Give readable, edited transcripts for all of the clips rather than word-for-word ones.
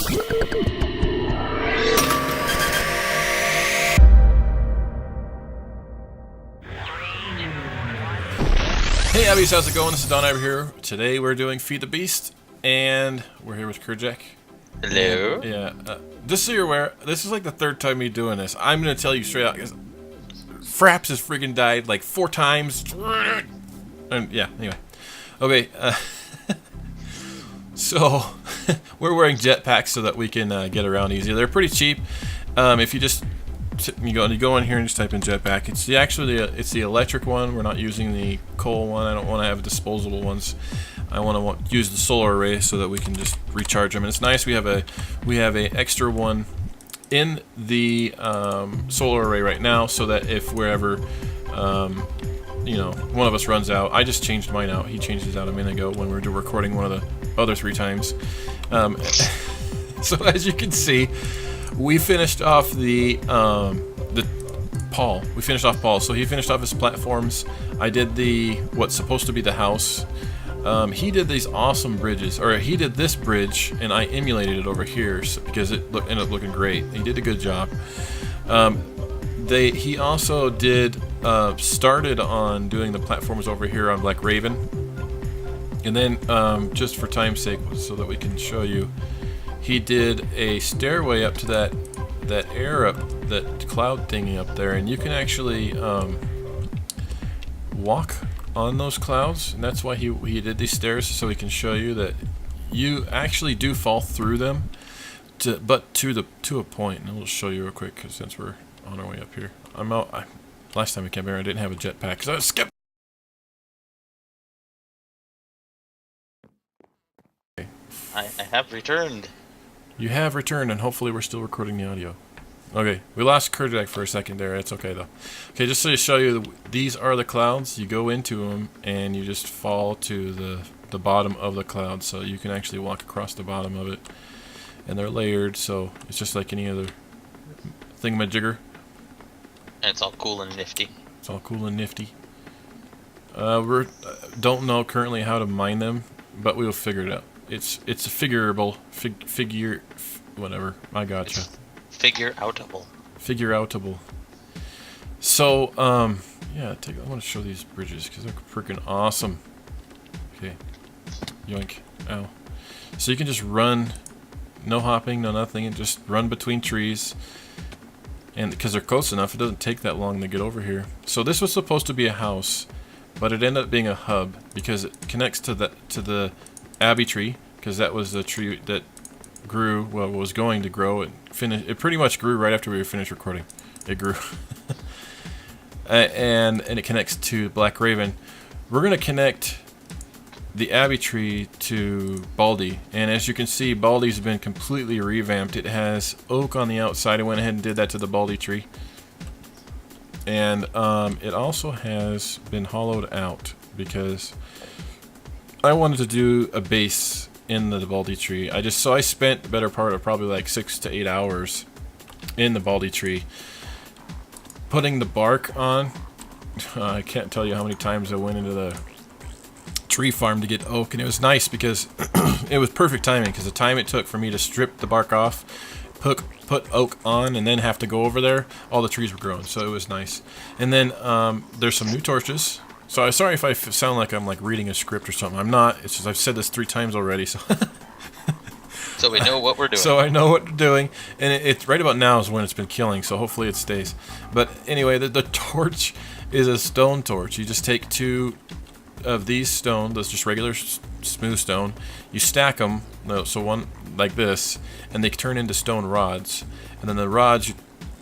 Hey Abbies, how's it going? This is donaber here. Today we're doing Feed the Beast, and we're here with Kurjakk. Hello. Yeah, just so you're aware, this is like the third time me doing this. I'm gonna tell you straight out, because Fraps has friggin' died like 4 times. And yeah, anyway. Okay, so we're wearing jetpacks so that we can get around easy. They're pretty cheap. If you just you go in here and just type in jetpack. It's it's the electric one. We're not using the coal one. I don't want to have disposable ones. I want to use the solar array so that we can just recharge them. And it's nice. We have a extra one in the solar array right now, so that if we're ever one of us runs out. I just changed mine out. He changed his out a minute ago when we were recording one of the other 3 times. So as you can see, we finished off the Paul. We finished off Paul. So he finished off his platforms. I did what's supposed to be the house. He did these awesome bridges, or he did this bridge, and I emulated it over here because it ended up looking great. He did a good job. He also did started on doing the platforms over here on Black Raven, and then just for time's sake, so that we can show you, he did a stairway up to that cloud thingy up there, and you can actually walk on those clouds, and that's why he did these stairs, so he can show you that you actually do fall through them, but to a point. And I'll show you real quick, because since we're on our way up here, I'm out. Last time I came here, I didn't have a jetpack because I skipped. Okay. I have returned. You have returned, and hopefully we're still recording the audio. Okay, we lost Kurjakk for a second there. It's okay though. Okay, just so to show you, these are the clouds. You go into them, and you just fall to the bottom of the cloud, so you can actually walk across the bottom of it. And they're layered, so it's just like any other thingamajigger. And it's all cool and nifty. It's all cool and nifty. We don't know currently how to mine them, but we'll figure it out. It's a figurable whatever. I gotcha. It's figure-outable. Figure-outable. So yeah, I want to show these bridges because they're freaking awesome. Okay, yoink, ow. So you can just run, no hopping, no nothing, and just run between trees. And because they're close enough, it doesn't take that long to get over here. So this was supposed to be a house, but it ended up being a hub because it connects to the Abbey tree, because that was the tree that grew, well, was going to grow. It pretty much grew right after we were finished recording. It grew. and it connects to Black Raven. We're going to connect the Abbey tree to Baldy, and as you can see, Baldy's been completely revamped. It has oak on the outside. I went ahead and did that to the Baldy tree, and it also has been hollowed out because I wanted to do a base in the Baldy tree. I spent the better part of probably like 6 to 8 hours in the Baldy tree putting the bark on. I can't tell you how many times I went into the tree farm to get oak, and it was nice because it was perfect timing, because the time it took for me to strip the bark off, put oak on, and then have to go over there, all the trees were growing, so it was nice. And then there's some new torches. So I'm sorry if I sound like I'm like reading a script or something. I'm not. It's just I've said this 3 times already, so so we know what we're doing. So I know what we're doing, and it's right about now is when it's been killing, so hopefully it stays. But anyway, the torch is a stone torch. You just take 2 of these stone, that's just regular smooth stone, you stack them, so one like this, and they turn into stone rods, and then the rods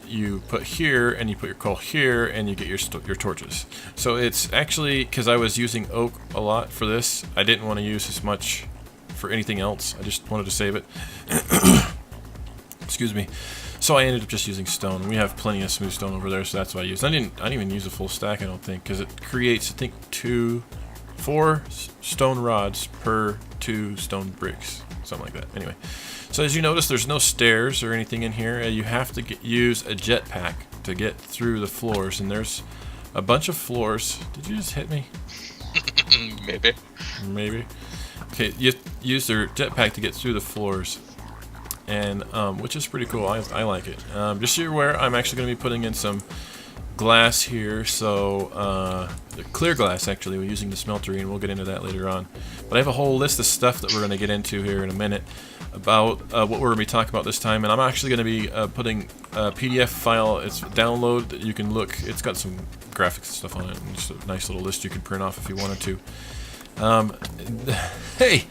you put here, and you put your coal here, and you get your torches. So it's actually, because I was using oak a lot for this, I didn't want to use as much for anything else. I just wanted to save it. Excuse me. So I ended up just using stone. We have plenty of smooth stone over there, so that's what I used. I didn't even use a full stack, I don't think, because it creates, I think, 4 stone rods per 2 stone bricks, something like that. Anyway, so as you notice, there's no stairs or anything in here. You have to use a jetpack to get through the floors, and there's a bunch of floors. Did you just hit me? Maybe. Maybe. Okay, you use their jetpack to get through the floors. and which is pretty cool. I like it. Just so you're aware, I'm actually going to be putting in some glass here, so clear glass actually. We're using the smeltery, and we'll get into that later on. But I have a whole list of stuff that we're going to get into here in a minute about what we're going to be talking about this time, and I'm actually going to be putting a PDF file. It's a download that you can look. It's got some graphics and stuff on it, and just a nice little list you can print off if you wanted to. Hey!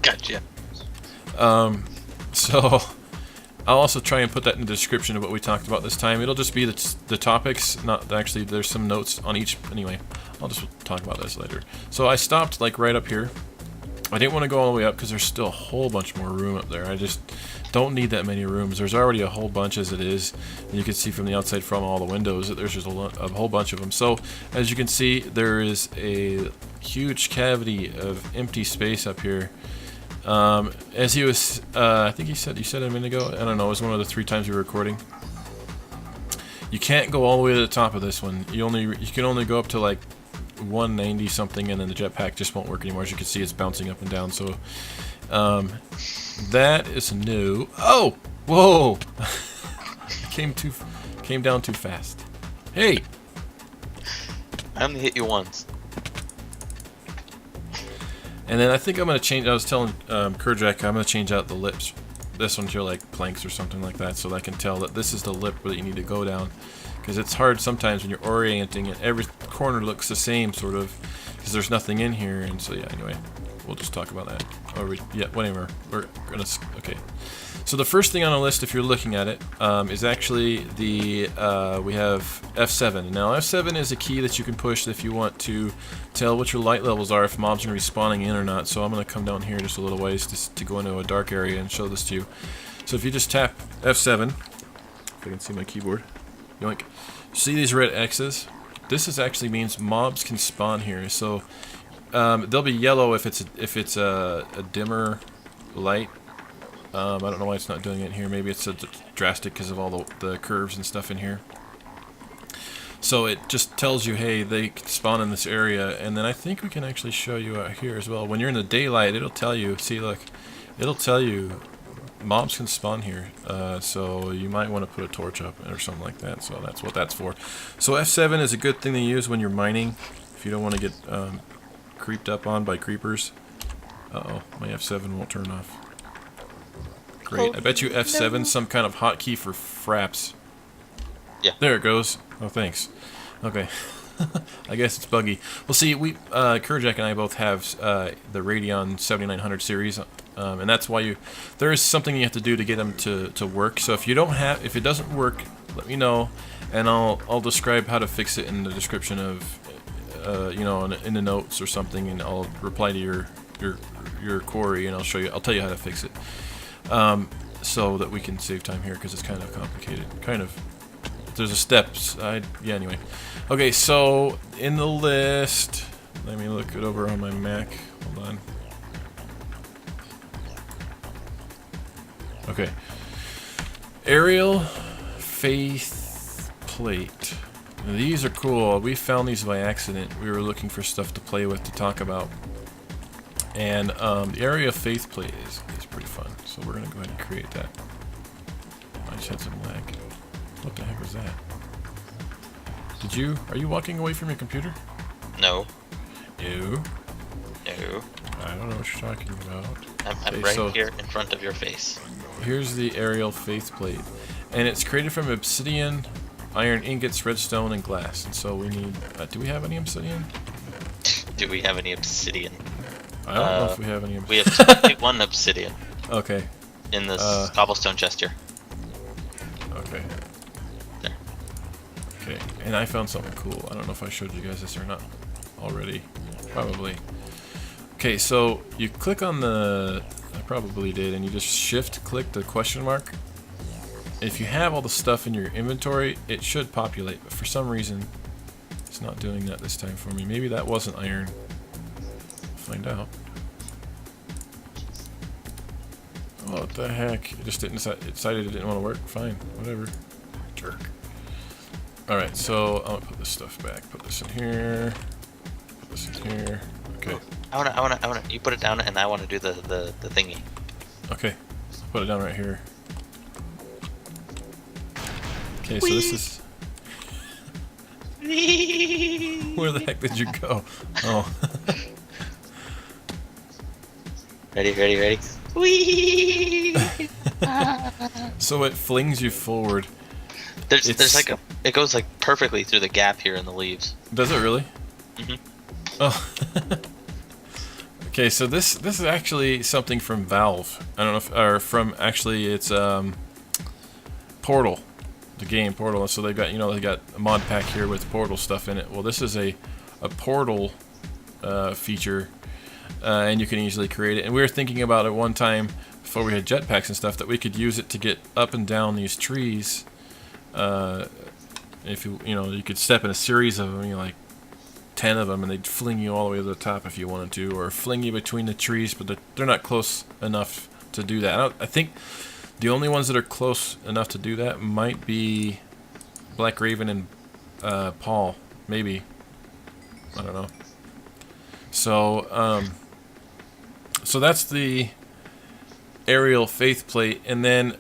Gotcha. So I'll also try and put that in the description of what we talked about this time. It'll just be the topics, not actually. There's some notes on each. Anyway, I'll just talk about this later. So I stopped like right up here. I didn't want to go all the way up because there's still a whole bunch more room up there. I just don't need that many rooms. There's already a whole bunch as it is. And you can see from the outside from all the windows that there's just a whole bunch of them. So as you can see, there is a huge cavity of empty space up here. As he was, I think you said a minute ago, I don't know, it was one of the 3 times we were recording. You can't go all the way to the top of this one. You can only go up to like 190 something, and then the jetpack just won't work anymore. As you can see, it's bouncing up and down. So that is new. Oh, whoa! came down too fast. Hey, I only hit you once. And then I think I'm going to change, I was telling Kurjakk, I'm going to change out the lips. This one to like planks or something like that, so that I can tell that this is the lip that you need to go down. Because it's hard sometimes when you're orienting and every corner looks the same, sort of, because there's nothing in here. And so yeah, anyway, we'll just talk about that. Or yeah, whatever. We're going to, okay. So the first thing on the list, if you're looking at it, is actually the, we have F7. Now F7 is a key that you can push if you want to tell what your light levels are, if mobs are going to be spawning in or not. So I'm going to come down here just a little ways to go into a dark area and show this to you. So if you just tap F7, if I can see my keyboard, yoink. See these red X's? This actually means mobs can spawn here. So they'll be yellow if it's a dimmer light. I don't know why it's not doing it here. Maybe it's drastic because of all the curves and stuff in here. So it just tells you, hey, they can spawn in this area. And then I think we can actually show you out here as well. When you're in the daylight, it'll tell you, see, look, it'll tell you mobs can spawn here. So you might want to put a torch up or something like that. So that's what that's for. So F7 is a good thing to use when you're mining, if you don't want to get creeped up on by creepers. Uh-oh, my F7 won't turn off. Great. I bet you F7 some kind of hotkey for fraps. Yeah. There it goes. Oh, thanks. Okay. I guess it's buggy. Well, see, Kurjakk and I both have the Radeon 7900 series, and that's why there is something you have to do to get them to work. So if it doesn't work, let me know, and I'll describe how to fix it in the description of, you know, in the notes or something, and I'll reply to your query, and I'll tell you how to fix it. So that we can save time here, because it's kind of complicated. There's a steps. Yeah, anyway. Okay, so in the list, let me look it over on my Mac. Hold on. Okay. Aerial Faith Plate. Now, these are cool. We found these by accident. We were looking for stuff to play with, to talk about. And the Area Faith Plate is pretty fun. So we're going to go ahead and create that. I just had some lag. What the heck was that? Are you walking away from your computer? No. No. No. I don't know what you're talking about. I'm right here in front of your face. Here's the aerial faith plate. And it's created from obsidian, iron ingots, redstone, and glass. And so we need... do we have any obsidian? Do we have any obsidian? I don't know if we have any obsidian. We have 21 obsidian. Okay. In this cobblestone chest here. Okay. There. Okay, and I found something cool. I don't know if I showed you guys this or not already. Probably. Okay, so you click on the... I probably did, and you just shift-click the question mark. If you have all the stuff in your inventory, it should populate, but for some reason, it's not doing that this time for me. Maybe that wasn't iron. Find out. What the heck? It just didn't. It decided it didn't want to work. Fine, whatever. Jerk. All right, so I'm gonna put this stuff back. Put this in here. Put this in here. Okay. I wanna. You put it down, and I wanna do the thingy. Okay. put it down right here. Okay, so this is... Where the heck did you go? Oh. Ready? Whee! So it flings you forward. There's like it goes like perfectly through the gap here in the leaves. Does it really? Mhm. Oh. Okay, so this is actually something from Valve. I don't know if, or from actually it's Portal, the game Portal. So they got they got a mod pack here with Portal stuff in it. Well, this is a Portal feature, and you can easily create it. And we were thinking about it one time before we had jetpacks and stuff that we could use it to get up and down these trees. If you could step in a series of them, like 10 of them, and they'd fling you all the way to the top if you wanted to, or fling you between the trees, but they're not close enough to do that. I think the only ones that are close enough to do that might be Black Raven and Paul, maybe. I don't know. So, so that's the aerial faith plate, and then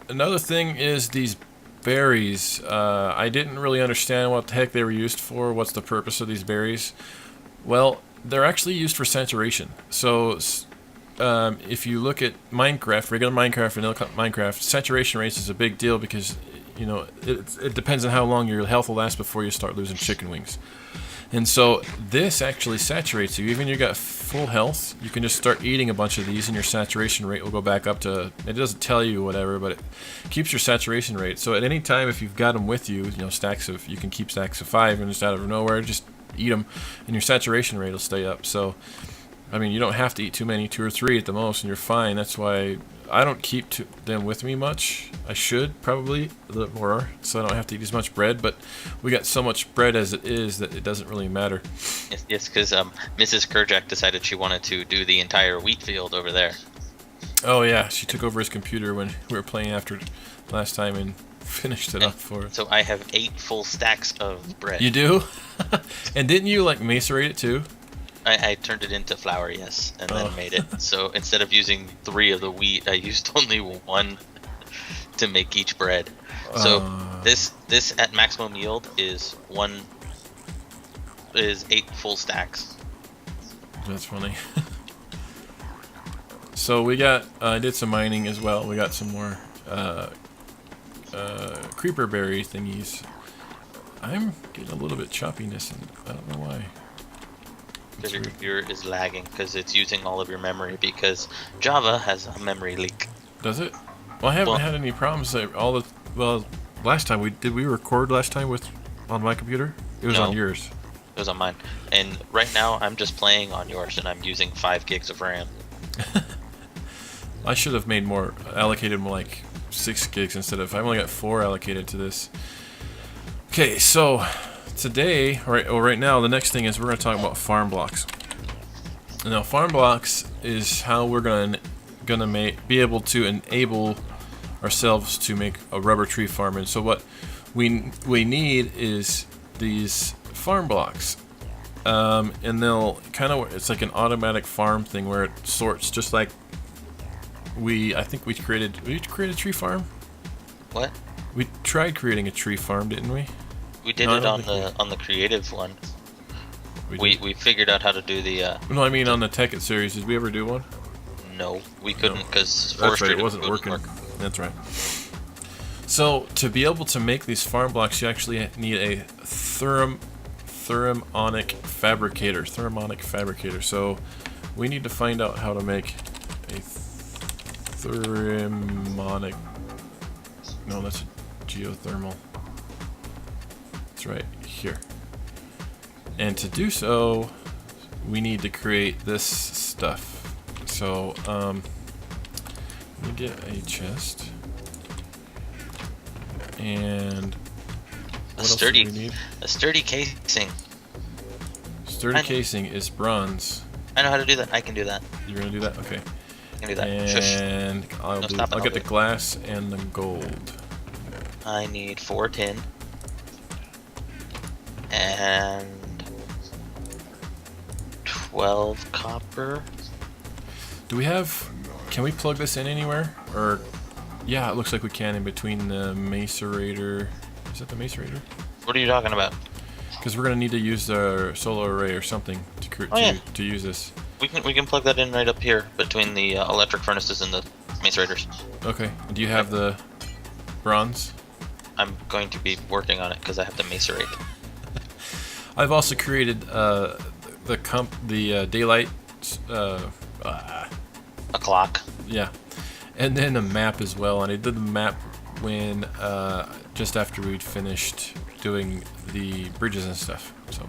another thing is these berries. I didn't really understand what the heck they were used for. What's the purpose of these berries? Well, they're actually used for saturation. So if you look at Minecraft, regular Minecraft, vanilla Minecraft, saturation rates is a big deal because it depends on how long your health will last before you start losing chicken wings. And so this actually saturates you. Even if you got full health, you can just start eating a bunch of these and your saturation rate will go back up to, it doesn't tell you whatever, but it keeps your saturation rate. So at any time, if you've got them with you, you can keep stacks of 5 and just out of nowhere, just eat them and your saturation rate will stay up. So, I mean, you don't have to eat too many, 2 or 3 at the most, and you're fine. That's why I don't keep them with me much. I should probably a little more, so I don't have to eat as much bread. But we got so much bread as it is that it doesn't really matter. Yes, because Mrs. Kurjakk decided she wanted to do the entire wheat field over there. Oh yeah, she took over his computer when we were playing after last time and finished it up for us. So I have 8 full stacks of bread. You do? And didn't you macerate it too? I turned it into flour, yes, and then made it. So instead of using 3 of the wheat, I used only 1 to make each bread. So this at maximum yield is 8 full stacks. That's funny. So we got I did some mining as well. We got some more creeper berry thingies. I'm getting a little bit choppiness, and I don't know why. Because your computer is lagging because it's using all of your memory because Java has a memory leak. Does it? Well, I haven't had any problems. Last time did we record last time on my computer? It was on yours. It was on mine. And right now I'm just playing on yours and I'm using 5 gigs of RAM. I should have made allocated more like 6 gigs instead of. I've only got 4 allocated to this. Okay, so today, right now, the next thing is we're going to talk about farm blocks. Now, farm blocks is how we're going to be able to enable ourselves to make a rubber tree farm. And so what we need is these farm blocks, and they'll it's like an automatic farm thing where it sorts just like I think we created a tree farm. What? We tried creating a tree farm, didn't we? We did it on the creative one. We figured out how to do the. No, I mean on the Tech It series. Did we ever do one? No, we couldn't because that's right. It wasn't working. That's right. So to be able to make these farm blocks, you actually need a thermionic fabricator. So we need to find out how to make a thermionic. No, that's geothermal. That's right here. And to do so, we need to create this stuff. So, let me get a chest. And what else do we need? A sturdy casing. Sturdy casing is bronze. I know how to do that. I can do that. You're gonna do that? Okay. I can do that. And I'll get the glass and the gold. I need 4 tin. And 12 copper. Do we have Can we plug this in anywhere? Or, yeah, it looks like we can in between the macerator. Is that the macerator? What are you talking about? Because we're gonna need to use the solar array or something to use this. We can plug that in right up here between the electric furnaces and the macerators. Okay. Do you have the bronze? I'm going to be working on it because I have to macerate. I've also created the daylight. A clock. Yeah, and then a map as well. And I did the map when just after we'd finished doing the bridges and stuff. So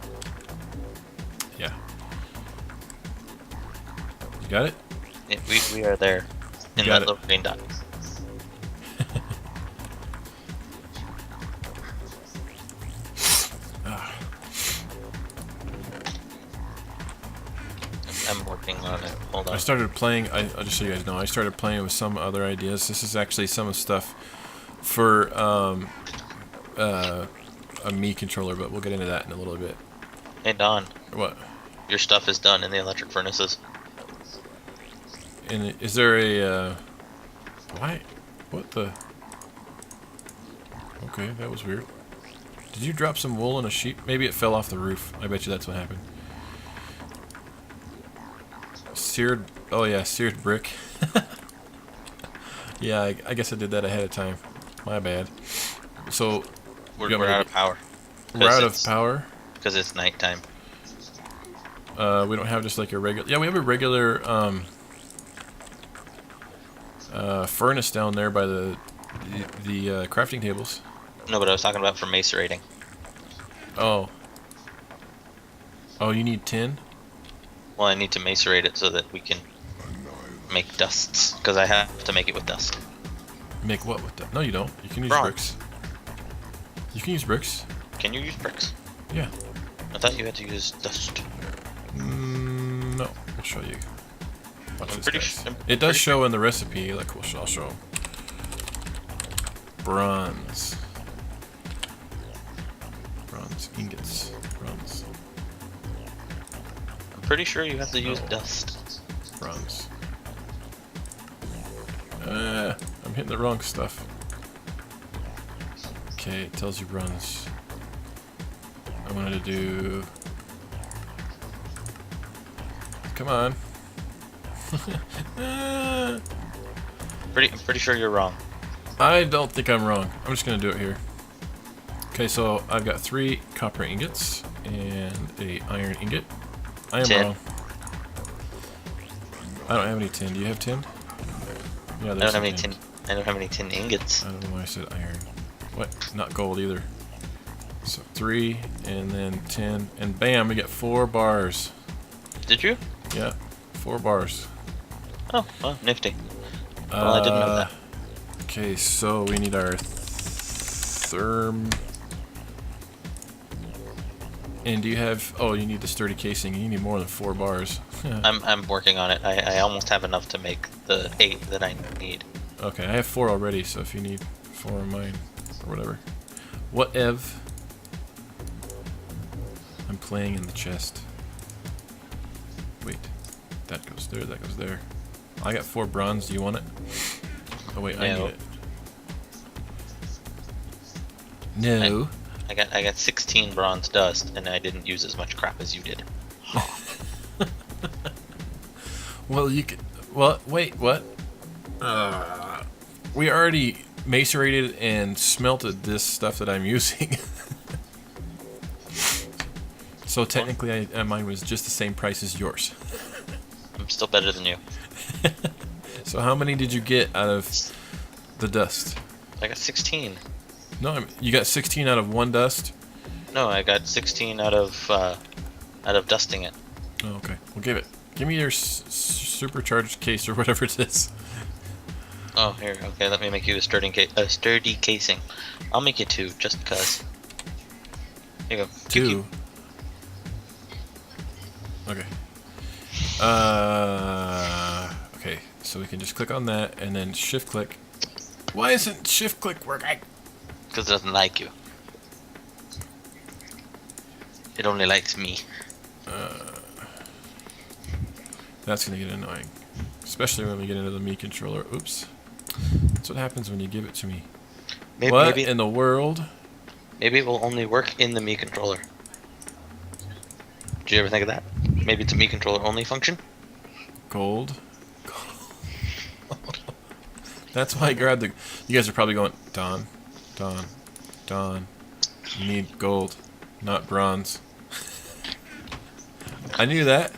yeah, you got it. Yeah, we are there in that little green dot. I'm working on it. Hold on. I started playing. I'll just so you guys know. I started playing with some other ideas. This is actually some of stuff for a Mii controller, but we'll get into that in a little bit. Hey Don. What? Your stuff is done in the electric furnaces. And is there a why? What the? Okay, that was weird. Did you drop some wool on a sheep? Maybe it fell off the roof. I bet you that's what happened. Seared, oh yeah, seared brick. Yeah, I guess I did that ahead of time. My bad. So we're out of power. We're out of power because it's nighttime. We don't have just like a regular. Yeah, we have a regular furnace down there by the crafting tables. No, but I was talking about for macerating. Oh. Oh, you need tin? Well, I need to macerate it so that we can make dusts, because I have to make it with dust. Make what with that? No, you don't. You can use Bronze. bricks. You can use bricks. Can you use bricks? Yeah. I thought you had to use dust. No, I'll show you. Watch I'm this, pretty guys. sure. It does show in the recipe. Like, I'll show. Bronze. Bronze ingots. Bronze. I'm pretty sure you have to use dust. Bronze. I'm hitting the wrong stuff. Okay, it tells you bronze. I wanted to do. Come on. I'm pretty sure you're wrong. I don't think I'm wrong. I'm just gonna do it here. Okay, so I've got 3 copper ingots and a iron ingot. I am Tin. wrong. I don't have any tin. Do you have tin? Yeah, I don't have any tin. I don't have any tin ingots. I don't know why I said iron. What? Not gold either. So 3 and then 10 and bam, we get 4 bars. Did you? Yeah, 4 bars. Oh, well, nifty. Well, I didn't know that. Okay, so we need our And do you have? Oh, you need the sturdy casing. You need more than 4 bars. I'm working on it. I almost have enough to make the 8 that I need. Okay, I have 4 already. So if you need 4 of mine or whatever, whatever. I'm playing in the chest. Wait, that goes there. That goes there. I got 4 bronze. Do you want it? Oh wait, I need it. No. I got 16 bronze dust, and I didn't use as much crap as you did. Well, you could. Well, wait, what? We already macerated and smelted this stuff that I'm using. So technically, mine was just the same price as yours. I'm still better than you. So how many did you get out of the dust? I got 16. No, you got 16 out of 1 dust? No, I got 16 out of dusting it. Oh, okay. Well, give me your supercharged case or whatever it is. Oh, here. Okay, let me make you a sturdy casing. I'll make you 2, just because. Here you go. 2. Okay. Okay. So we can just click on that and then shift click. Why isn't shift click working? Because it doesn't like you. It only likes me. That's gonna get annoying. Especially when we get into the Mii controller. Oops. That's what happens when you give it to me. What in the world? Maybe it will only work in the Mii controller. Did you ever think of that? Maybe it's a Mii controller only function? Gold. That's why I grabbed the... You guys are probably going, Don. You need gold, not bronze. I knew that.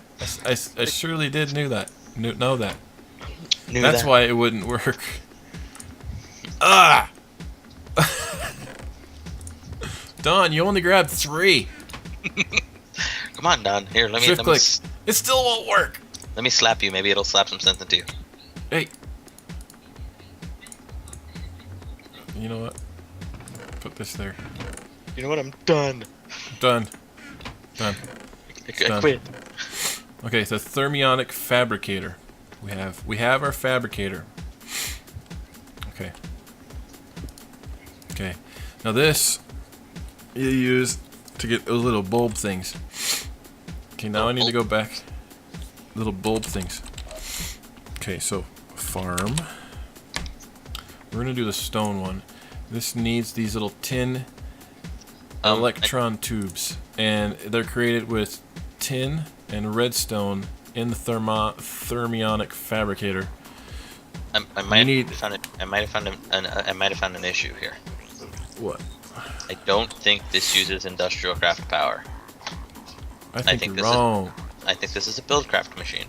I surely did know that. That's why it wouldn't work. Ah! Don, you only grabbed 3. Come on, Don. Here, let me... Shift click. It still won't work. Let me slap you. Maybe it'll slap some sense into you. Hey. You know what? Put this there. You know what? I'm done. Done. I quit. Okay, so thermionic fabricator. We have our fabricator. Okay. Okay. Now this you use to get those little bulb things. Okay, now I need to go back. Little bulb things. Okay, so farm. We're gonna do the stone one. This needs these little tin electron tubes, and they're created with tin and redstone in the thermionic fabricator. I might have found an issue here. What? I don't think this uses industrial craft power. I think you're wrong. I think this is a buildcraft machine.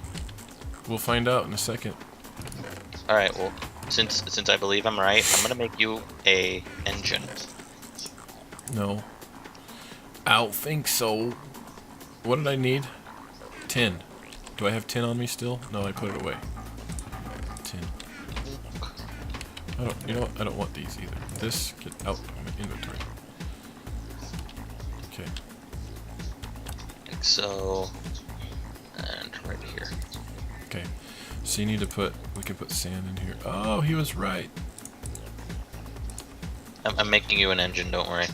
We'll find out in a second. All right. Well, since I believe I'm right, I'm gonna make you a engine. No. I don't think so. What did I need? Tin. Do I have tin on me still? No, I put it away. Tin. You know what? I don't want these either. This, get out of my inventory. Okay. Like so. And right here. Okay. So you need to we can put sand in here. Oh, he was right. I'm making you an engine, don't worry.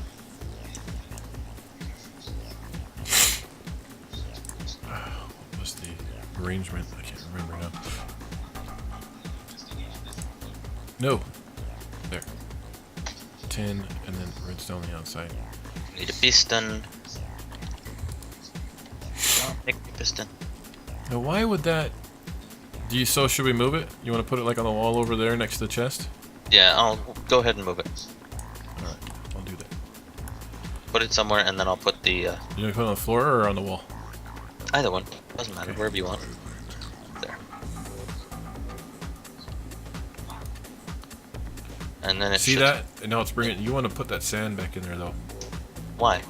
What was the arrangement? I can't remember now. No. There. Tin and then redstone on the outside. Need a piston. Oh, make a piston. Now why would that... should we move it? You want to put it like on the wall over there next to the chest? Yeah, I'll go ahead and move it. Alright, I'll do that. Put it somewhere and then I'll put the... You want to put it on the floor or on the wall? Either one. Doesn't matter, Okay. wherever you want. There. And then it See that? And now it's bringing... You want to put that sand back in there though. Why?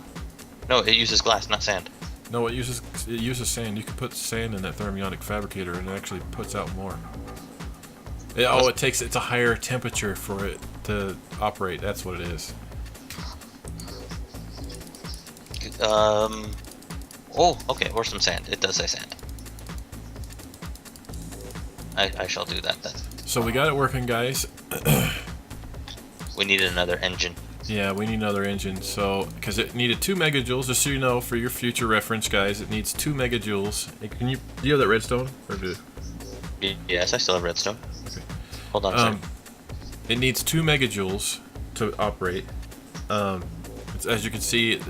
No, it uses glass, not sand. No, it uses sand. You can put sand in that thermionic fabricator and it actually puts out more. It's a higher temperature for it to operate. That's what it is. Oh, okay, or some sand. It does say sand. I shall do that then. So we got it working, guys. We need another engine. Yeah, we need another engine. So, because it needed 2 megajoules, just so you know, for your future reference, guys, it needs 2 megajoules. Do you have that redstone? Or do? Yes, I still have redstone. Okay. Hold on a second. It needs 2 megajoules to operate. As you can see,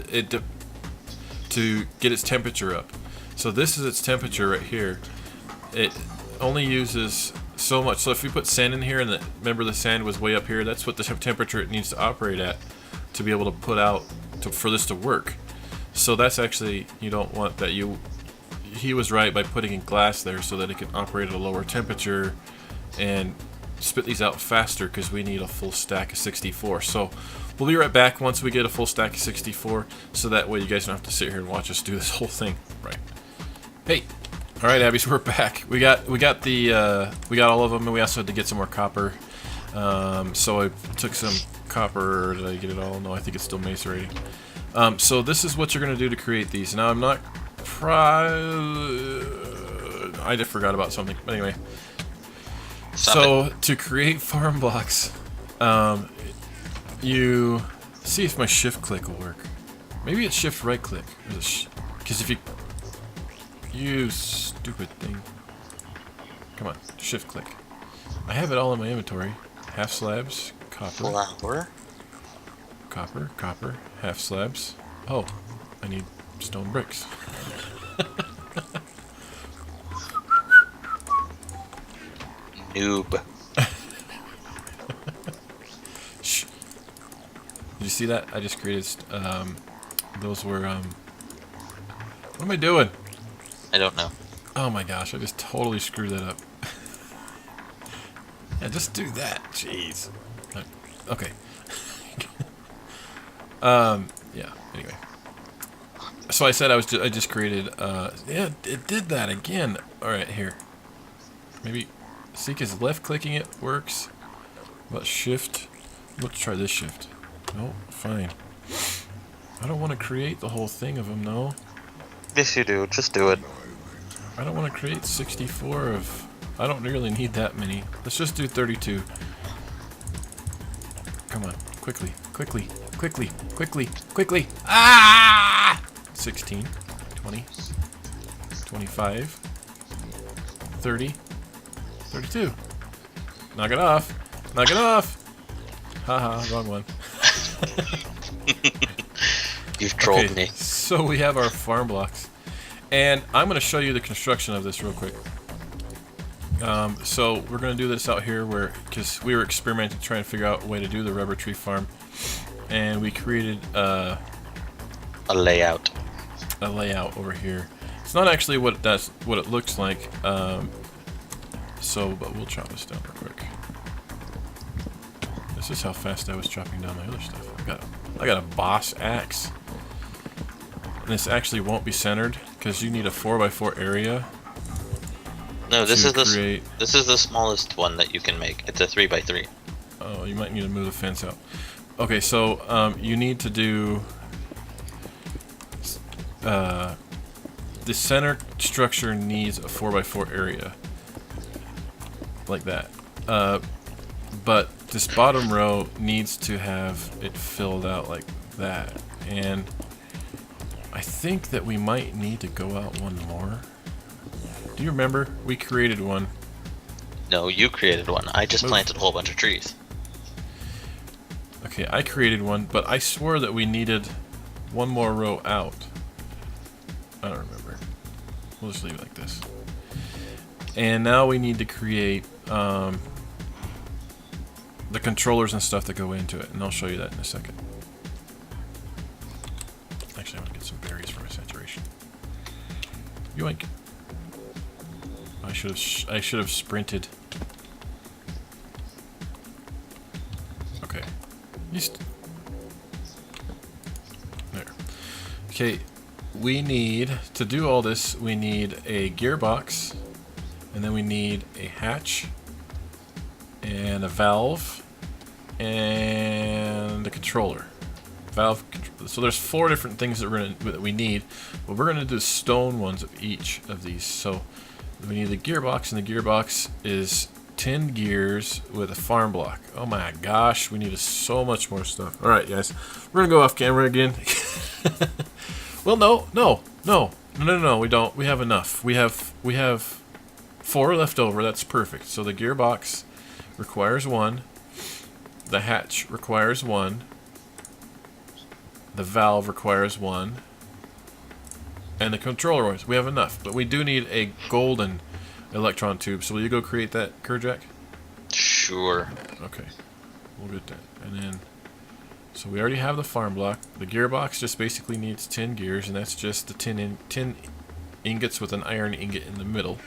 to get its temperature up. So this is its temperature right here. It only uses so much. So if you put sand in here, and remember the sand was way up here, that's what the temperature it needs to operate at to be able to put out for this to work. So that's actually, you don't want that. He was right by putting in glass there so that it can operate at a lower temperature and spit these out faster, because we need a full stack of 64. So we'll be right back once we get a full stack of 64, so that way you guys don't have to sit here and watch us do this whole thing. Right. Hey. All right, Abby, so we're back. We got all of them, and we also had to get some more copper. So I took some copper. Did I get it all? No, I think it's still macerating. So this is what you're gonna do to create these. Now I'm not. I just forgot about something. But anyway. So to create farm blocks, you see if my shift click will work. Maybe it's shift right click. Because if you stupid thing. Come on, shift click. I have it all in my inventory. Half slabs, copper. Flour. Copper, copper, half slabs. Oh, I need stone bricks. Noob. Shh. Did you see that? I just created, those were, what am I doing? I don't know. Oh my gosh, I just totally screwed that up. Yeah, just do that. Jeez. Okay. Yeah, anyway. So I said I just created, yeah, it did that again. Alright, here. Maybe, see, because left clicking it works. What, shift? Let's try this shift. No, fine. I don't want to create the whole thing of them, no. Yes, you do. Just do it. I don't want to create 64 of... I don't really need that many. Let's just do 32. Come on. Quickly. Quickly. Quickly. Quickly. Quickly. Ah! 16. 20. 25. 30. 32. Knock it off. Knock it off. Haha, wrong one. You've trolled me. So we have our farm blocks. And I'm going to show you the construction of this real quick. So we're going to do this out here because we were experimenting trying to figure out a way to do the rubber tree farm. And we created a layout. A layout over here. It's not actually what it looks like. But we'll chop this down real quick. This is how fast I was chopping down my other stuff. I got a boss axe. And this actually won't be centered because you need a 4x4 area. No, this is the smallest one that you can make. It's a 3x3. Oh, you might need to move the fence out. Okay, so you need to do the center structure needs a 4x4 area like that. But this bottom row needs to have it filled out like that. And I think that we might need to go out one more. Do you remember? We created one. No, you created one. I just planted a whole bunch of trees. Okay, I created one, but I swore that we needed one more row out. I don't remember. We'll just leave it like this. And now we need to create the controllers and stuff that go into it, and I'll show you that in a second. Actually, I want to get some berries for my saturation. Yoink. I should have sprinted. Okay. There. Okay. We need to do all this. We need a gearbox, and then we need a hatch, and a valve, and a controller. So there's 4 different things that we need, but we're gonna do stone ones of each of these. So we need the gearbox, and the gearbox is 10 gears with a farm block. Oh my gosh, we need so much more stuff. All right, guys, we're gonna go off camera again. Well, no, we don't. We have enough. We have 4 left over. That's perfect. So the gearbox requires 1. The hatch requires 1. The valve requires 1. And the controller ones. We have enough. But we do need a golden electron tube. So will you go create that, kurjakk? Sure. Okay. We'll get that. And then, so we already have the farm block. The gearbox just basically needs 10 gears, and that's just the 10 ingots with an iron ingot in the middle.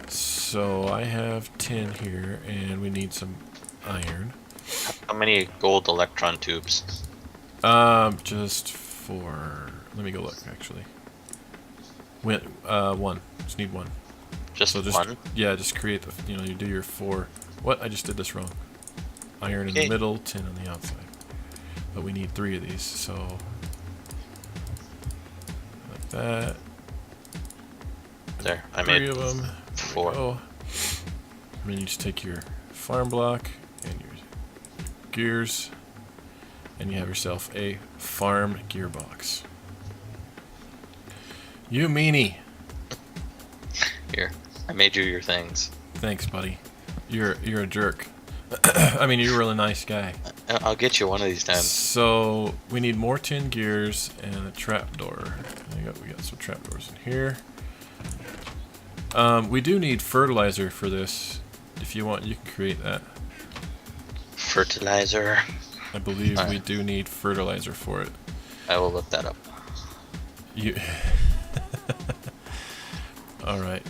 So I have 10 here, and we need some iron. How many gold electron tubes? Just 4. Let me go look, actually. 1. Just need 1. Just 1? Yeah, just create the, you do your 4. What? I just did this wrong. Iron in the middle, 10 on the outside. But we need 3 of these, so like that. There, I made 3 of them. 4. And then you just take your farm block and your gears, and you have yourself a farm gearbox. You meanie. Here, I made you your things. thanks, buddy. You're a jerk. I mean, you're a really nice guy. I'll get you one of these times. So we need more tin gears and a trapdoor. We got some trapdoors in here. We do need fertilizer for this. If you want, you can create that. Fertilizer. I believe we do need fertilizer for it. I will look that up. You. All right.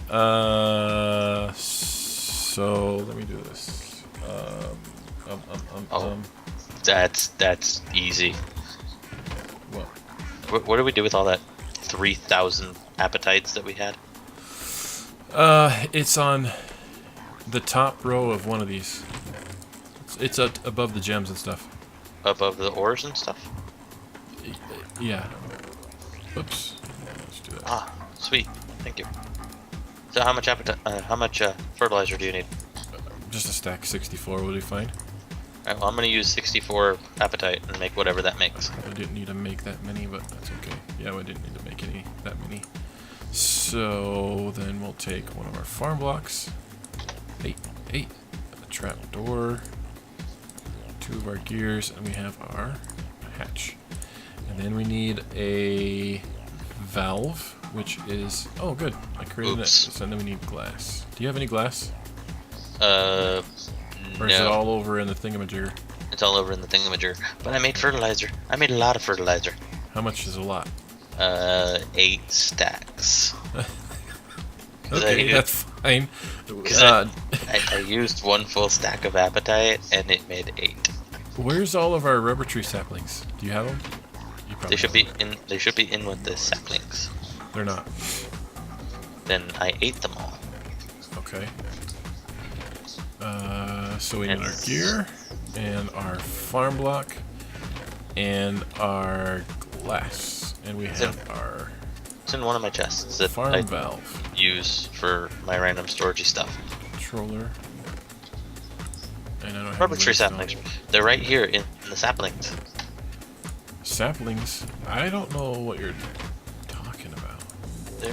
So let me do this. That's easy. What? What do we do with all that 3,000 appetites that we had? It's on the top row of one of these. It's above the gems and stuff. Above the ores and stuff? Yeah. Oops. Let's do that. Ah, sweet. Thank you. So how much fertilizer do you need? Just a stack, 64 will be fine. Alright, well, I'm gonna use 64 appetite and make whatever that makes. I didn't need to make that many, but that's okay. Yeah, I didn't need to make that many. So then we'll take one of our farm blocks. 8, a trap door, 2 of our gears, and we have our hatch. And then we need a valve, which is good. I created it. So then we need glass. Do you have any glass? Or is it all over in the thingamajigger? It's all over in the thingamajigger. But I made fertilizer. I made a lot of fertilizer. How much is a lot? 8 stacks. Okay, that's fine. I used 1 full stack of appetite and it made 8. Where's all of our rubber tree saplings? Do you have them? They should be in. They should be in with the saplings. They're not. Then I ate them all. Okay. So we need our gear and our farm block and our glass, and we have our. It's in one of my chests that farm I valve. Use for my random storagey stuff. Controller. And I don't Rubber have tree saplings. They're right here in the saplings. Saplings? I don't know what you're talking about.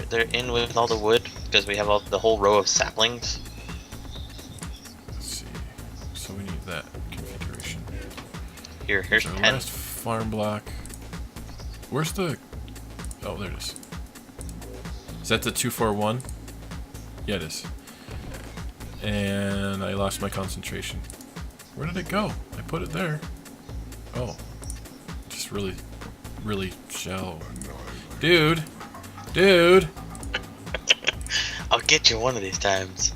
They're in with all the wood because we have the whole row of saplings. Let's see. So we need that configuration. Here's our 10. last farm block. Where's the? Oh, there it is. Is that the 241? Yeah, it is. And I lost my concentration. Where did it go? I put it there. Oh. Just really, really shallow. Dude! Dude! I'll get you one of these times.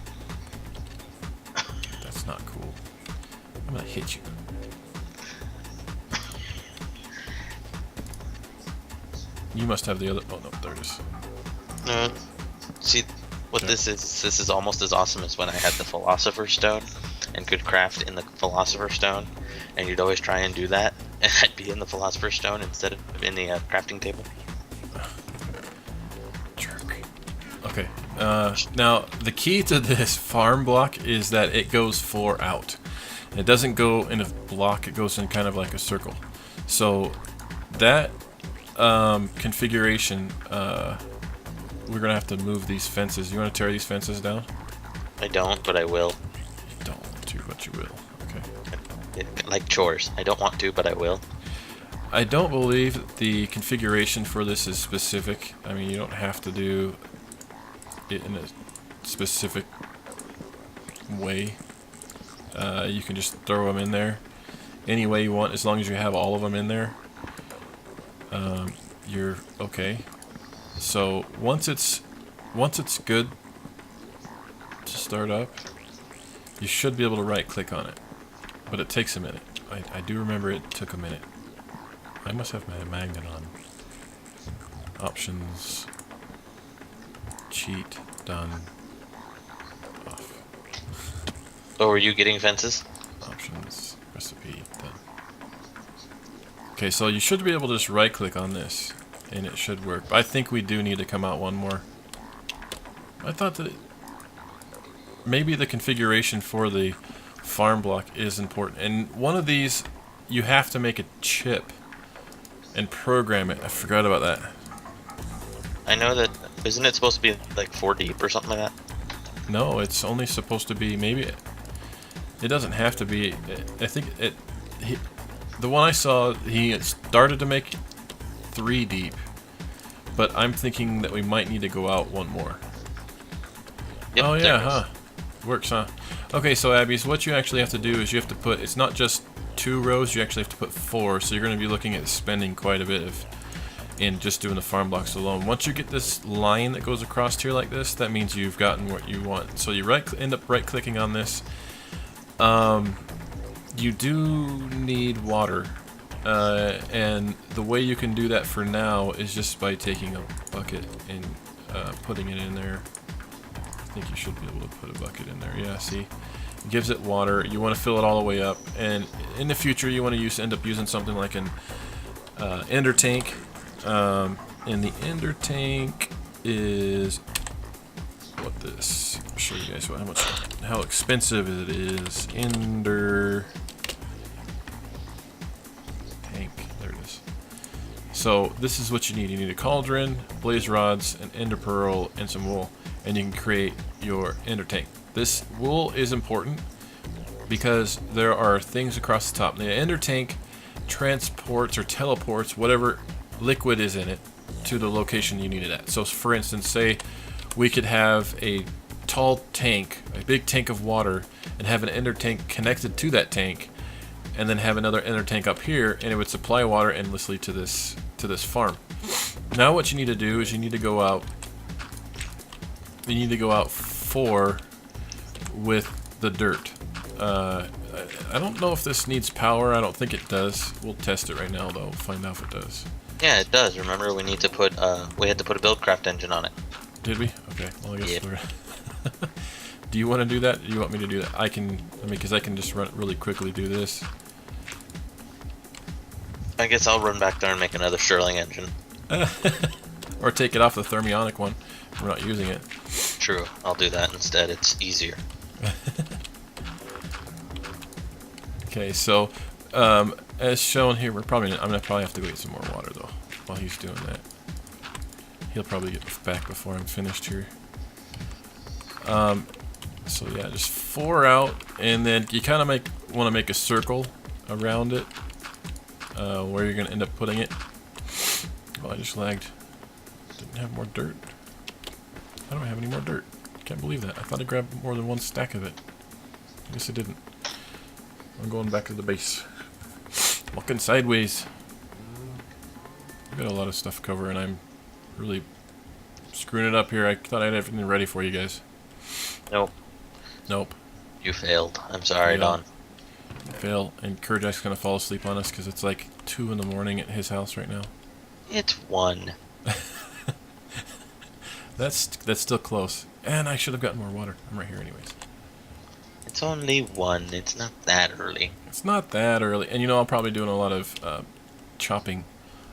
That's not cool. I'm gonna hit you. You must have the other. Oh no, there it is. See, what this is almost as awesome as when I had the Philosopher's Stone and could craft in the Philosopher's Stone, and you'd always try and do that, and I'd be in the Philosopher's Stone instead of in the crafting table. Jerk. Okay, now the key to this farm block is that it goes 4 out. It doesn't go in a block, it goes in kind of like a circle. So that configuration, we're gonna have to move these fences. You want to tear these fences down? I don't, but I will. You don't want to, but you will. Okay. Like chores. I don't want to, but I will. I don't believe the configuration for this is specific. I mean, you don't have to do it in a specific way. You can just throw them in there any way you want, as long as you have all of them in there. You're okay. So once it's good to start up, you should be able to right click on it, but it takes a minute. I do remember it took a minute. I must have my magnet on. Options, cheat, done, off. Oh, were you getting fences? Options, recipe, done. Okay, so you should be able to just right click on this and it should work. But I think we do need to come out one more. I thought that maybe the configuration for the farm block is important. And one of these, you have to make a chip and program it. I forgot about that. I know that, isn't it supposed to be like 4 deep or something like that? No, it's only supposed to be, maybe, it doesn't have to be. I think the one I saw, he started to make 3 deep, but I'm thinking that we might need to go out 1 more. Yep, Oh there yeah, it goes. huh? Works, huh? Okay, so Abby, so what you actually have to do is you have to put, it's not just 2 rows, you actually have to put 4, so you're going to be looking at spending quite a bit of in just doing the farm blocks alone. Once you get this line that goes across here like this, that means you've gotten what you want. So you end up right-clicking on this. You do need water, and the way you can do that for now is just by taking a bucket and putting it in there. I think you should be able to put a bucket in there. Yeah, see? It gives it water. You want to fill it all the way up, and in the future you want to end up using something like an ender tank. And the ender tank is what this. I'll show you guys how expensive it is. Ender tank. There it is. So this is what you need. You need a cauldron, blaze rods, an ender pearl, and some wool, and you can create your ender tank. This wool is important because there are things across the top. The ender tank transports or teleports whatever liquid is in it to the location you need it at. So for instance, say we could have a tall tank, a big tank of water, and have an ender tank connected to that tank, and then have another ender tank up here, and it would supply water endlessly to this farm. Now what you need to do is you need to go out 4 with the dirt. I don't know if this needs power. I don't think it does. We'll test it right now though. We'll find out if it does. Yeah, it does. Remember, we had to put a Buildcraft engine on it. Did we? Okay. Well, I guess Yep. we're. Do you want to do that? Do you want me to do that? I can. Because I can just really quickly do this. I guess I'll run back there and make another Stirling engine. Or take it off the thermionic one. We're not using it. True, I'll do that instead. It's easier. Okay, so as shown here, I'm gonna probably have to go get some more water though. While he's doing that, he'll probably get back before I'm finished here. So yeah, just 4 out, and then you kind of want to make a circle around it, where you're gonna end up putting it. Oh, I just lagged. Didn't have more dirt. I don't have any more dirt. Can't believe that. I thought I grabbed more than 1 stack of it. I guess I didn't. I'm going back to the base. Walking sideways. I've got a lot of stuff to cover, and I'm really screwing it up here. I thought I had everything ready for you guys. Nope. Nope. You failed. I'm sorry, Yeah. Don. Fail. And Kurjak's gonna fall asleep on us because it's like 2 in the morning at his house right now. It's 1. That's still close. And I should have gotten more water. I'm right here anyways. It's only 1. It's not that early. It's not that early. And you know, I'm probably doing a lot of chopping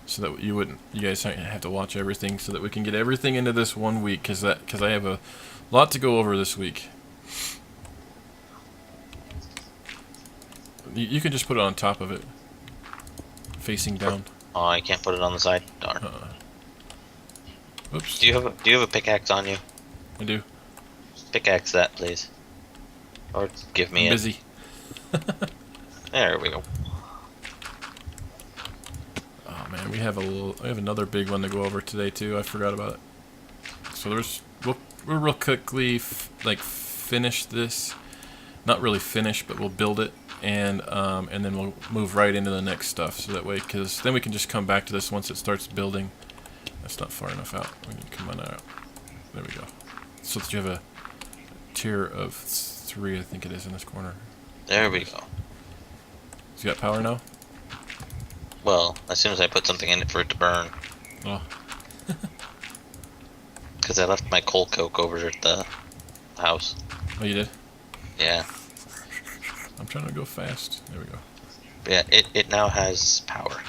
so that you guys don't have to watch everything, so that we can get everything into this 1 week, because I have a lot to go over this week. You can just put it on top of it, facing down. Oh, I can't put it on the side. Darn. Oops. Do you have a pickaxe on you? I do. Pickaxe that, please. Or give me I'm it. busy. There we go. Oh man, we have another big one to go over today too. I forgot about it. So we'll real quickly finish this. Not really finish, but we'll build it, and then we'll move right into the next stuff. So that way, because then we can just come back to this once it starts building. That's not far enough out. We need to come on out. There we go. So that you have a tier of 3, I think it is, in this corner. There we go. So you got power now? Well, as soon as I put something in it for it to burn. Oh. Because I left my coal coke over at the house. Oh, you did? Yeah. I'm trying to go fast. There we go. Yeah, it now has power.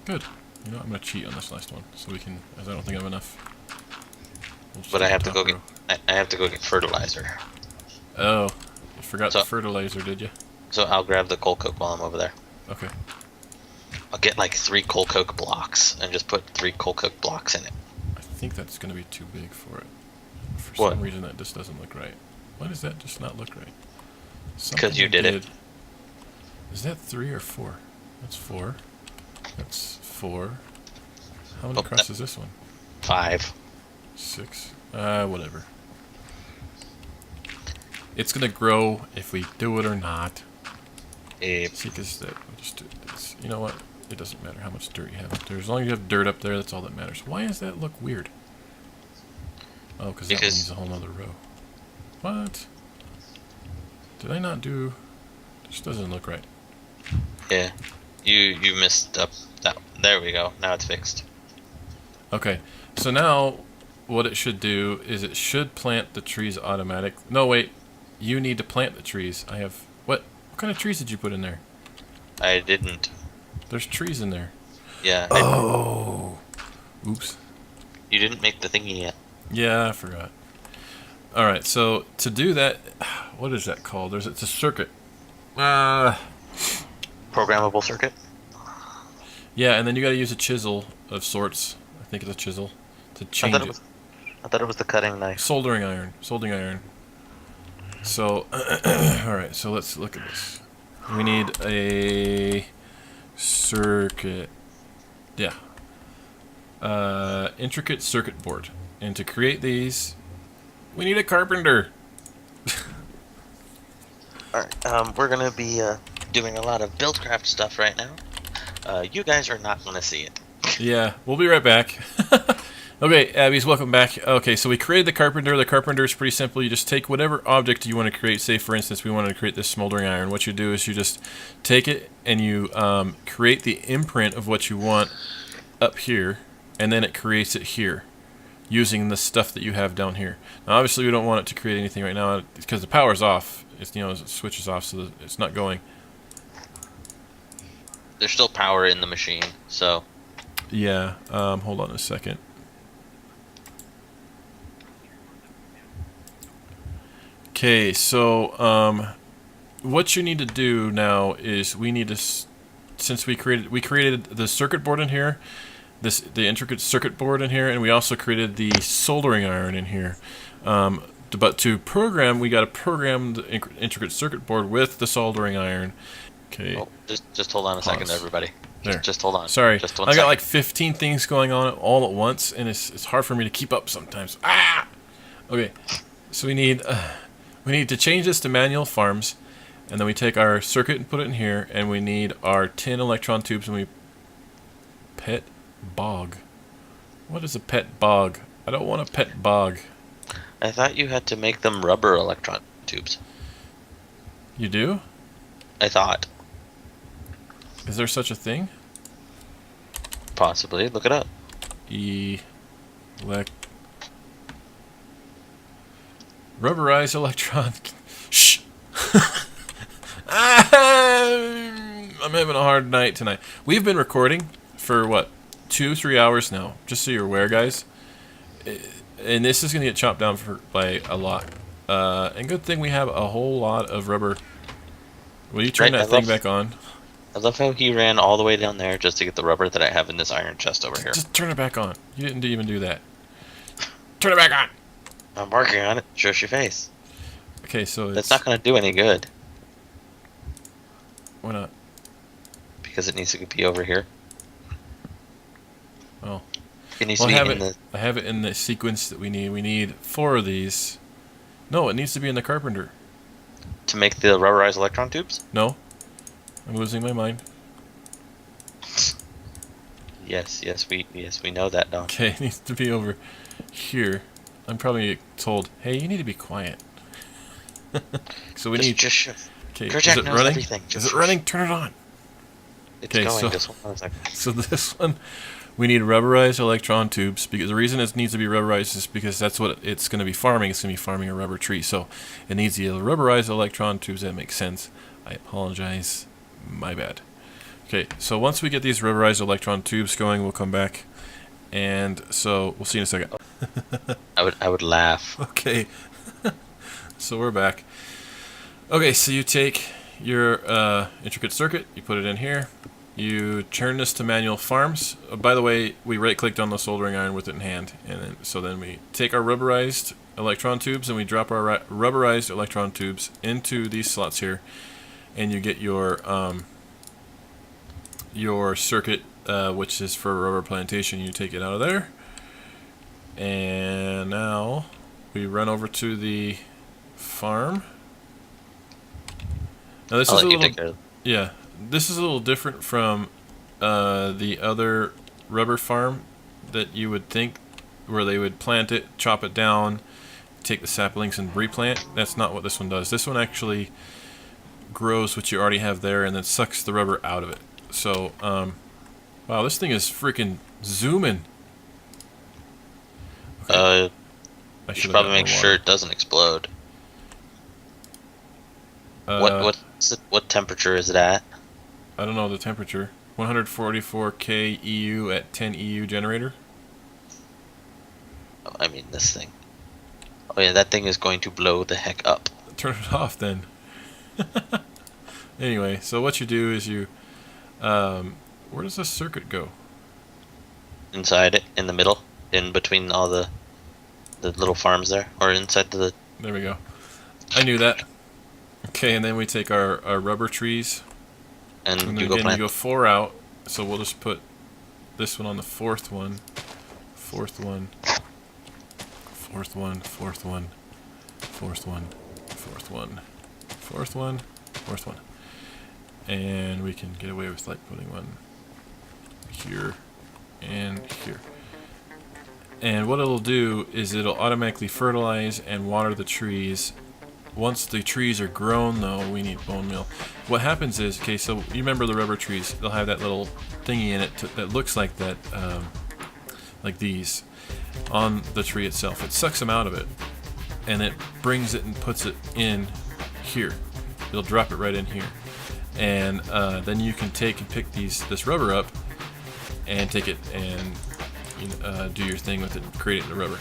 Good. You know, I'm gonna cheat on this last one, so we can, as I don't think I have enough. We'll But I have to top go get row. I have to go get fertilizer. Oh, you forgot So- the fertilizer, did you? So I'll grab the coal coke while I'm over there. Okay. I'll get like 3 coal coke blocks and just put 3 coal coke blocks in it. I think that's gonna be too big for it. For What? some reason that just doesn't look right. Why does that just not look right? Because you did it. Is that 3 or 4? That's 4. That's 4. How many across is this one? 5. 6. Whatever. It's gonna grow if we do it or not. See, because that we'll just do this. You know what? It doesn't matter how much dirt you have up there. As long as you have dirt up there, that's all that matters. Why does that look weird? Oh, because that one needs a whole nother row. What? Did I not do? This doesn't look right. Yeah, you messed up that. There we go. Now it's fixed. Okay, so now what it should do is it should plant the trees automatic. No, wait. You need to plant the trees. I have what? What kind of trees did you put in there? I didn't. There's trees in there. Yeah. Oh. Oops. You didn't make the thingy yet. Yeah, I forgot. All right, so to do that, what is that called? It's a circuit. Programmable circuit. Yeah, and then you got to use a chisel of sorts. I think it's a chisel to change it. I thought it was the cutting knife. Soldering iron. Soldering iron. So, all right. So let's look at this. We need a circuit. Yeah. Intricate circuit board, and to create these, we need a carpenter. Alright, we're gonna be doing a lot of Buildcraft stuff right now. You guys are not gonna see it. Yeah, we'll be right back. Okay, Abby's, welcome back. Okay, so we created the carpenter. The carpenter is pretty simple. You just take whatever object you want to create. Say, for instance, we wanted to create this smoldering iron. What you do is you just take it and you create the imprint of what you want up here, and then it creates it here using the stuff that you have down here. Now, obviously, we don't want it to create anything right now because the power's off. It's, you know, it switches off, so it's not going. There's still power in the machine, so. Yeah. Hold on a second. Okay, so what you need to do now is we need to, since we created the circuit board in here, the intricate circuit board in here, and we also created the soldering iron in here. But to program, we got to program the intricate circuit board with the soldering iron. Okay. Oh, just hold on a second, everybody. There. Just hold on. Sorry, just one I got second. like 15 things going on all at once, and it's hard for me to keep up sometimes. Ah. Okay, so we need to change this to manual farms, and then we take our circuit and put it in here, and we need our tin electron tubes, and we pet bog. What is a pet bog? I don't want a pet bog. I thought you had to make them rubber electron tubes. You do? I thought. Is there such a thing? Possibly. Look it up. Rubberized electron. Shh. I'm having a hard night tonight. We've been recording for what, 2-3 hours now. Just so you're aware, guys. And this is gonna get chopped down by a lot. And good thing we have a whole lot of rubber. Will you turn that thing back on? I love how he ran all the way down there just to get the rubber that I have in this iron chest over here. Just turn it back on. You didn't even do that. Turn it back on. I'm working on it. Shush your face. Okay, so that's not going to do any good. Why not? Because it needs to be over here. Oh. It needs to be in the... I have it in the sequence that we need. We need 4 of these. No, it needs to be in the carpenter. To make the rubberized electron tubes? No. I'm losing my mind. Yes, we know that, Don. Okay, it needs to be over here. I'm probably told, hey, you need to be quiet. So we need. Just okay, Kurjakk is it knows running? everything. Is it running? Turn it on. It's going. Just hold on a second. So this one, we need rubberized electron tubes because the reason it needs to be rubberized is because that's what it's going to be farming. It's going to be farming a rubber tree, so it needs the rubberized electron tubes. That makes sense. I apologize. My bad. Okay, so once we get these rubberized electron tubes going, we'll come back, and so we'll see you in a second. I would laugh. Okay. So we're back. Okay, so you take your intricate circuit, you put it in here, you turn this to manual farms. By the way, we right-clicked on the soldering iron with it in hand, and then we take our rubberized electron tubes, and we drop our rubberized electron tubes into these slots here, and you get your circuit, which is for rubber plantation. You take it out of there, and now we run over to the farm. Now this is a little, yeah, this is a little different from the other rubber farm that you would think, where they would plant it, chop it down, take the saplings and replant. That's not what this one does. This one actually grows what you already have there and then sucks the rubber out of it. So, wow, this thing is freaking zooming. Okay. You should probably make sure it doesn't explode. What temperature is it at? I don't know the temperature. 144K EU at 10 EU generator. Oh, I mean this thing. Oh yeah, that thing is going to blow the heck up. Turn it off then. Anyway, so what you do is you, where does the circuit go? Inside it, in the middle, in between all the little farms there, or inside the. There we go. I knew that. Okay, and then we take our rubber trees, and then you again you go 4 out. So we'll just put this one on the fourth one, fourth one, fourth one, fourth one, fourth one, fourth one, fourth one, fourth one, and we can get away with like putting one here and here. And what it'll do is it'll automatically fertilize and water the trees. Once the trees are grown, though, we need bone meal. What happens is, okay, so you remember the rubber trees? They'll have that little thingy in it that looks like that, like these, on the tree itself. It sucks them out of it, and it brings it and puts it in here. It'll drop it right in here, and then you can take and pick this rubber up, and take it and do your thing with it and create it into rubber.